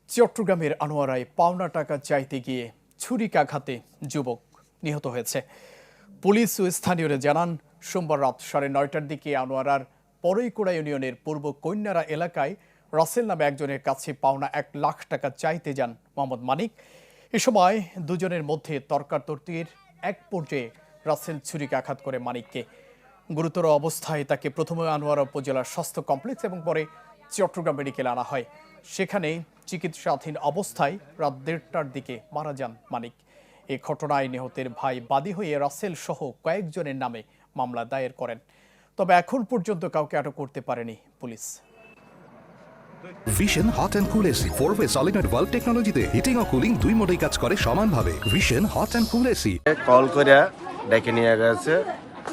চট্টগ্রামের আনোয়ারায় পাওনা টাকা চাইতে গিয়ে ছুরিকাঘাতে যুবক নিহত হয়েছে। পুলিশ ও স্থানীয়রা জানান, সোমবার রাত 9:30টার দিকে আনোয়ারার পরইকোড়া ইউনিয়নের পূর্ব কন্যারা এলাকায় রাসেল নামে একজনের কাছে পাওনা 1 লাখ টাকা চাইতে যান মোহাম্মদ মানিক। এ সময় দুজনের মধ্যে তর্কাতর্কির এক পর্যায়ে রাসেল ছুরিকাঘাত করে মানিককে। গুরুতর অবস্থায় তাকে প্রথমে আনোয়ারা উপজেলার স্বাস্থ্য কমপ্লেক্স এবং পরে চট্টগ্রাম মেডিকেলে আনা হয়। সেখানে চিকিৎসাধীন অবস্থায় রাত 1:30টার দিকে মারা যান মানিক। এই ঘটনায় নিহতের ভাই বাদী হয়ে রাসেল সহ কয়েকজনের নামে মামলা দায়ের করেন। তবে এখন পর্যন্ত কাউকে আটক করতে পারেনি পুলিশ। Vision hot and cool AC 4-ওয়ে সলিনয়েড ভালভ টেকনোলজিতে হিটিং ও কুলিং দুই মোডেই কাজ করে সমানভাবে। Vision hot and cool AC call করে ডেকে নিয়ে গেছে।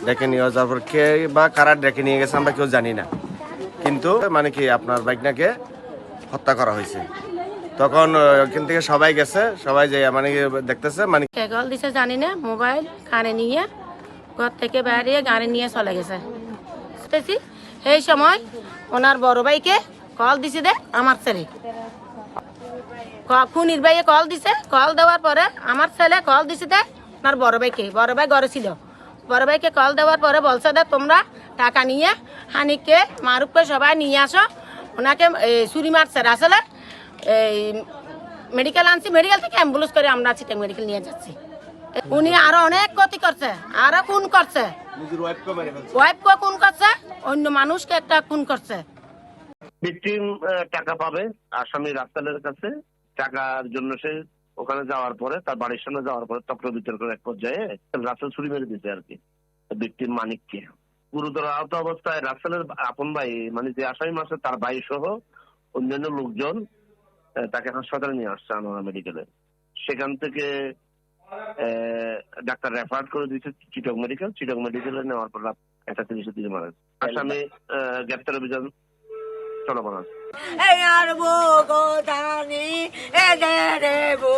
ডেকে নিয়ে যাওয়ার পর কে বা কারা ডেকে নিয়ে গেছে আমরা কেউ জানি না, কিন্তু মানে কি আপনার বাইকনাকে হত্যা করা হয়েছে। তখন ওখান থেকে সবাই গেছে, সবাই যে মানে দেখতেছে মানে কল দিছে জানি না, মোবাইল কানে নিয়ে ঘর থেকে বাইরে গাড়ি নিয়ে চলে গেছে। সেই সময় ওনার বড় ভাইকে কল দিছে দে আমার ছেলে, খুনির ভাইয়ে কল দিছে। কল দেওয়ার পরে আমার ছেলে কল দিছে দে ওনার বড় ভাইকে, বড় ভাই ঘরে ছিল। বড় ভাইকে কল দেওয়ার পরে বলছে দে তোমরা টাকা নিয়ে হানিককে মারুককে সবাই নিয়ে আসো, ওনাকে ছুরি মারছে। আসলে এই মেডিকেল আনছি, মেডিকেল থেকে অ্যাম্বুলেন্স করে আমরা চিটাং মেডিকেল নিয়ে যাচ্ছি। উনি আরো অনেক ক্ষতি করছে, আরো খুন করছে, ওয়াইফকে খুন করছে, অন্য মানুষকে একটা খুন করছে। ভিকটিম টাকা পাবে আসামি রাস্তালের কাছে। টাকার জন্য সে ওখানে যাওয়ার পরে তার বাড়ির সামনে যাওয়ার পরে চক্র বিতর্কের এক পর্যায়ে রাসেল ছুরি মেরে দিতে আর কি ভিকটিম মানিককে। গুরুতর আহত অবস্থায় রাসেলের আপন ভাই মানে যে আসামি মাসে তার ভাই সহ অন্যান্য লোকজন তাকে হাসপাতালে নিয়ে আসছে আনোয়ারা মেডিকেলে। সেখান থেকে ডাক্তার রেফার করে দিয়েছে চিটং মেডিকেল। চিটং মেডিকেলে নেওয়ার পর রাত 1:30 দিকে মারা যায়। আসামি গ্রেপ্তার অভিযান চলমান আছে। আর বো গো জানি এ রে বো